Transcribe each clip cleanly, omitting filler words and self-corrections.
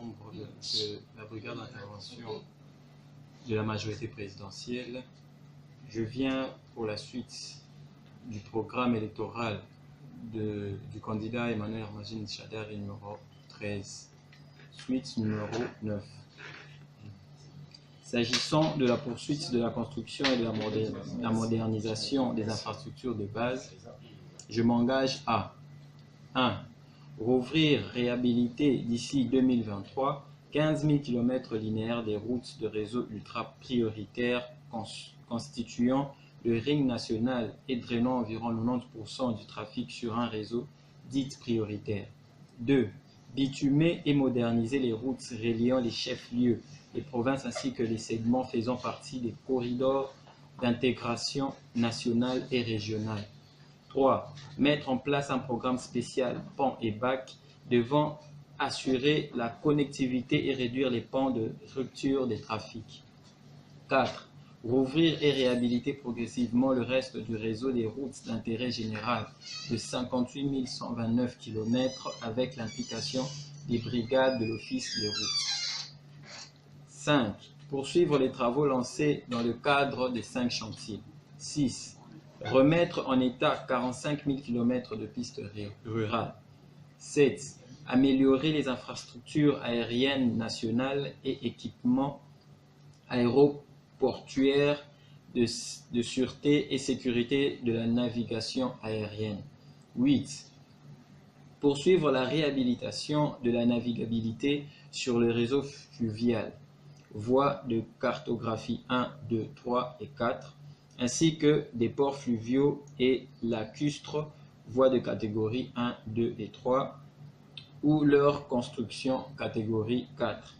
membre de la brigade d'intervention de la majorité présidentielle. Je viens pour la suite du programme électoral du candidat Emmanuel Hermagine Tchadari numéro 13, suite numéro 9. S'agissant de la poursuite de la construction et de la modernisation des infrastructures de base, je m'engage à 1. Rouvrir, réhabiliter d'ici 2023 15 000 km linéaires des routes de réseau ultra prioritaires constituant le ring national et drainant environ 90% du trafic sur un réseau dit prioritaire. 2. Bitumer et moderniser les routes reliant les chefs-lieux, les provinces ainsi que les segments faisant partie des corridors d'intégration nationale et régionale. 3. Mettre en place un programme spécial PAN et BAC devant assurer la connectivité et réduire les pans de rupture des trafics. 4. Rouvrir et réhabiliter progressivement le reste du réseau des routes d'intérêt général de 58 129 km avec l'implication des brigades de l'Office des routes. 5. Poursuivre les travaux lancés dans le cadre des 5 chantiers. 6. Remettre en état 45 000 km de pistes rurales. 7. Améliorer les infrastructures aériennes nationales et équipements aéroportuaires de sûreté et sécurité de la navigation aérienne. 8. Poursuivre la réhabilitation de la navigabilité sur le réseau fluvial, voies de cartographie 1, 2, 3 et 4, ainsi que des ports fluviaux et lacustres, voies de catégorie 1, 2 et 3, ou leur construction catégorie 4.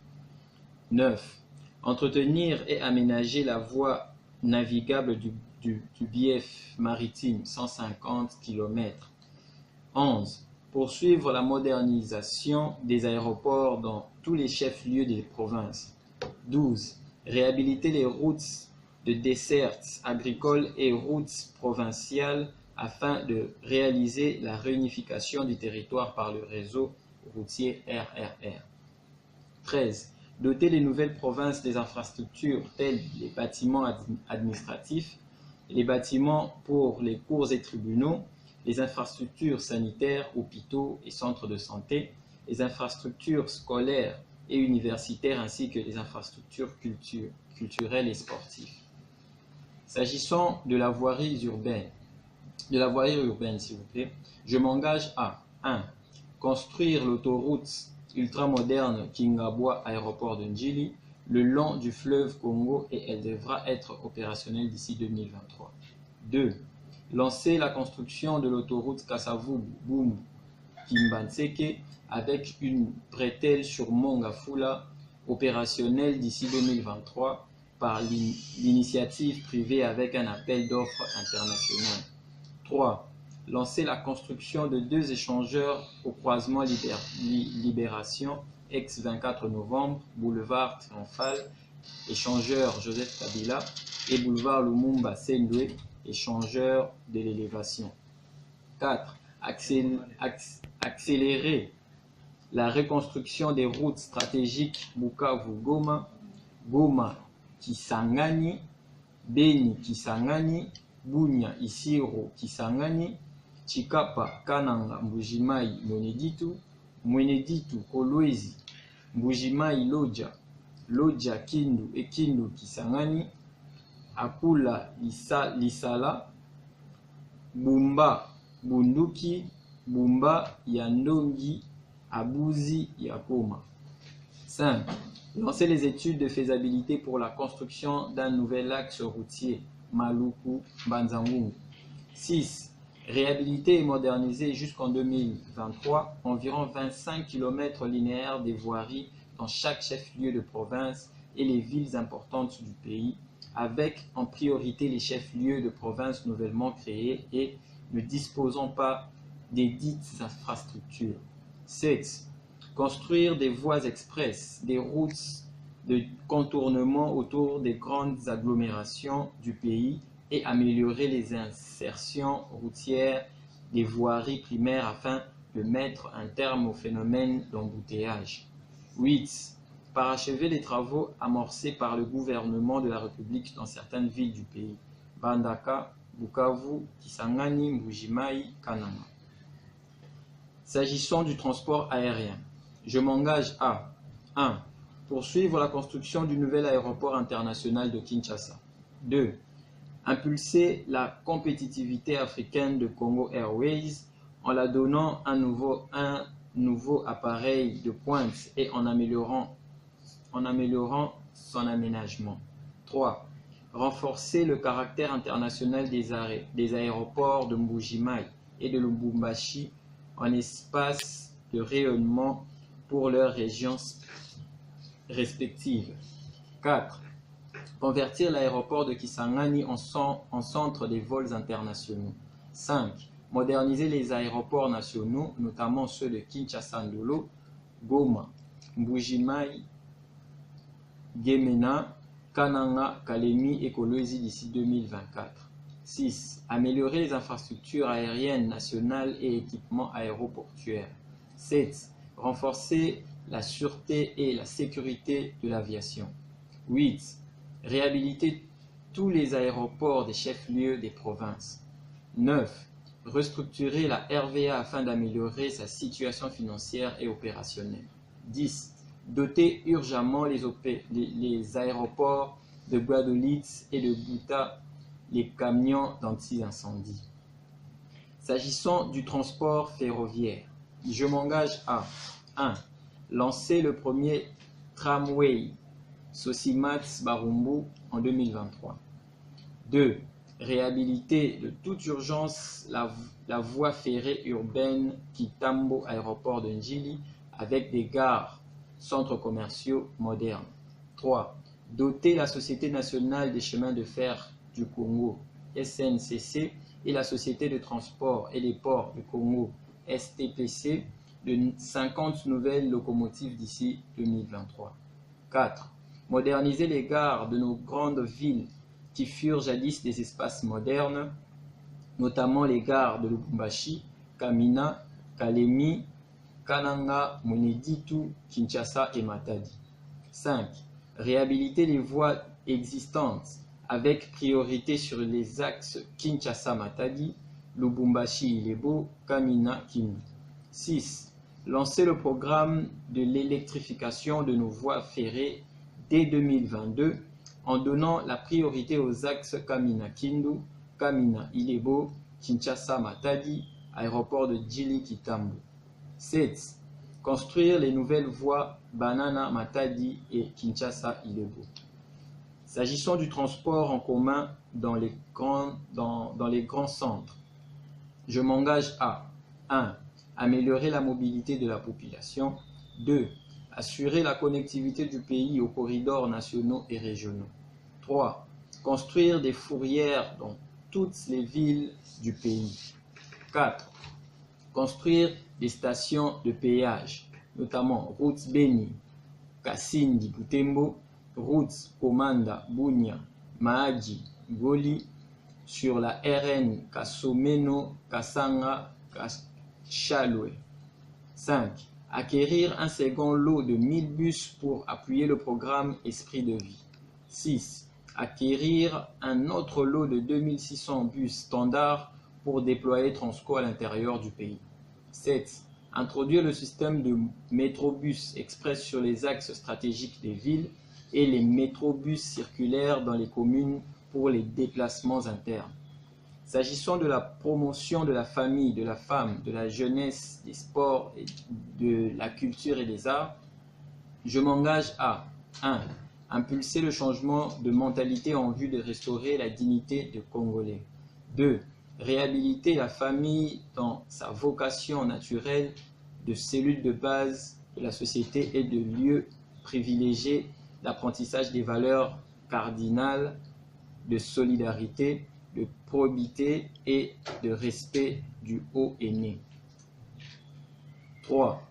9. Entretenir et aménager la voie navigable du bief maritime 150 km. 11. Poursuivre la modernisation des aéroports dans tous les chefs-lieux des provinces. 12. Réhabiliter les routes de dessertes agricoles et routes provinciales afin de réaliser la réunification du territoire par le réseau routier RRR. 13. Doter les nouvelles provinces des infrastructures telles les bâtiments administratifs, les bâtiments pour les cours et tribunaux, les infrastructures sanitaires, hôpitaux et centres de santé, les infrastructures scolaires et universitaires ainsi que les infrastructures culturelles et sportives. S'agissant de la voirie urbaine, s'il vous plaît, je m'engage à 1. Construire l'autoroute ultramoderne Kingabwa Aéroport de Njili le long du fleuve Congo et elle devra être opérationnelle d'ici 2023. 2. Lancer la construction de l'autoroute Kasavubu Kimbanseke avec une bretelle sur Mongafula opérationnelle d'ici 2023 par l'initiative privée avec un appel d'offres international. 3. Lancer la construction de 2 échangeurs au croisement Libération, ex-24 novembre, boulevard Triomphal, échangeur Joseph Kabila, et boulevard Lumumba Sendwe, échangeur de l'élévation. 4. Accélérer la reconstruction des routes stratégiques Bukavu-Goma, Goma-Kisangani, Beni-Kisangani, Bunia-Isiro-Kisangani, Chikapa-Kananga, Mbujimai-Mweneditu, Mweneditu-Kolwezi, Mbujimai-Lodja, Lodja-Kindu et Kindu-Kisangani, Akula-Lisala, Bumba-Bunduki, Bumba-Yandongi, Abuzi-Yakoma. 5. Lancer les études de faisabilité pour la construction d'un nouvel axe routier, Maluku-Banzangungu. 6. Réhabiliter et moderniser jusqu'en 2023 environ 25 km linéaires des voiries dans chaque chef-lieu de province et les villes importantes du pays, avec en priorité les chefs-lieux de province nouvellement créés et ne disposant pas des dites infrastructures. 7. Construire des voies express, des routes de contournement autour des grandes agglomérations du pays et améliorer les insertions routières des voiries primaires afin de mettre un terme au phénomène d'embouteillage. 8. Parachever les travaux amorcés par le gouvernement de la République dans certaines villes du pays. Bandaka, Bukavu, Kisangani, Mbujimai, Kananga. S'agissant du transport aérien, je m'engage à 1. Poursuivre la construction du nouvel aéroport international de Kinshasa. 2. Impulser la compétitivité africaine de Congo Airways en la donnant un nouveau appareil de pointe et en améliorant son aménagement. 3. Renforcer le caractère international des aéroports de Mbujimai et de Lubumbashi en espace de rayonnement pour leurs régions respectives. 4. Convertir l'aéroport de Kisangani en centre des vols internationaux. 5. Moderniser les aéroports nationaux, notamment ceux de Kinshasa-Ndolo, Goma, Mbujimai, Gemena, Kananga, Kalemi et Kolwezi d'ici 2024. 6. Améliorer les infrastructures aériennes nationales et équipements aéroportuaires. 7. Renforcer la sûreté et la sécurité de l'aviation. 8. Réhabiliter tous les aéroports des chefs-lieux des provinces. 9. Restructurer la RVA afin d'améliorer sa situation financière et opérationnelle. 10. Doter urgemment les aéroports de Guadolitz et de Buta les camions d'anti-incendie. S'agissant du transport ferroviaire, je m'engage à 1. Lancer le premier tramway Sosimatz-Barumbu en 2023. 2. Réhabiliter de toute urgence la voie ferrée urbaine Kitambo aéroport de Njili avec des gares, centres commerciaux modernes. 3. Doter la Société nationale des chemins de fer du Congo, SNCC, et la Société de transport et des ports du Congo, STPC, de 50 nouvelles locomotives d'ici 2023. 4. Moderniser les gares de nos grandes villes qui furent jadis des espaces modernes, notamment les gares de Lubumbashi, Kamina, Kalemi, Kananga, Moneditu, Kinshasa et Matadi. 5. Réhabiliter les voies existantes avec priorité sur les axes Kinshasa-Matadi, Lubumbashi-Ilebo, Kamina-Kindu. 6. Lancer le programme de l'électrification de nos voies ferrées dès 2022 en donnant la priorité aux axes Kamina-Kindu, Kamina-Ilebo, Kinshasa-Matadi, aéroport de Djili-Kitambo. 7. Construire les nouvelles voies Banana-Matadi et Kinshasa-Ilebo. S'agissant du transport en commun dans les grands centres, je m'engage à 1. Améliorer la mobilité de la population. 2. Assurer la connectivité du pays aux corridors nationaux et régionaux. 3. Construire des fourrières dans toutes les villes du pays. 4. Construire des stations de péage, notamment route Beni, Kasindi, Butembo, route Komanda, Bunia, Mahagi, Goli, sur la RN Kasomeno, Kasanga, Chalwe. 5. Acquérir un second lot de 1000 bus pour appuyer le programme Esprit de vie. 6. Acquérir un autre lot de 2600 bus standards pour déployer Transco à l'intérieur du pays. 7. Introduire le système de métrobus express sur les axes stratégiques des villes et les métrobus circulaires dans les communes pour les déplacements internes. S'agissant de la promotion de la famille, de la femme, de la jeunesse, des sports, de la culture et des arts, je m'engage à 1. Impulser le changement de mentalité en vue de restaurer la dignité des Congolais. 2. Réhabiliter la famille dans sa vocation naturelle de cellule de base de la société et de lieu privilégié d'apprentissage des valeurs cardinales de solidarité, de probité et de respect du haut aîné. 3.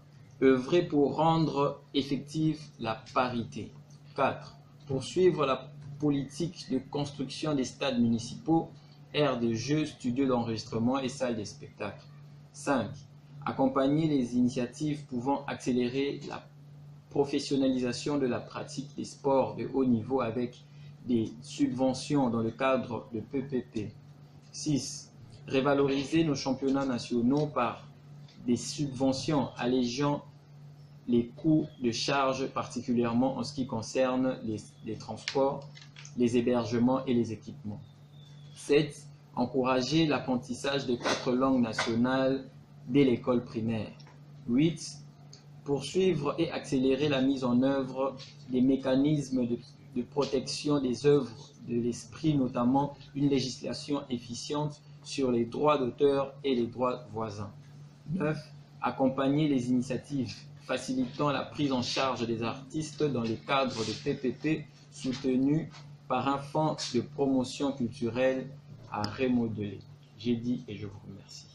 Œuvrer pour rendre effective la parité. 4. Poursuivre la politique de construction des stades municipaux, aires de jeux, studios d'enregistrement et salles de spectacle. 5. Accompagner les initiatives pouvant accélérer la professionnalisation de la pratique des sports de haut niveau avec des subventions dans le cadre de PPP. 6. Revaloriser nos championnats nationaux par des subventions allégeant les coûts de charge, particulièrement en ce qui concerne les transports, les hébergements et les équipements. 7. Encourager l'apprentissage de 4 langues nationales dès l'école primaire. 8. Poursuivre et accélérer la mise en œuvre des mécanismes de protection des œuvres de l'esprit, notamment une législation efficiente sur les droits d'auteur et les droits voisins. 9. Accompagner les initiatives facilitant la prise en charge des artistes dans le cadre de PPP soutenus par un fonds de promotion culturelle à remodeler. J'ai dit et je vous remercie.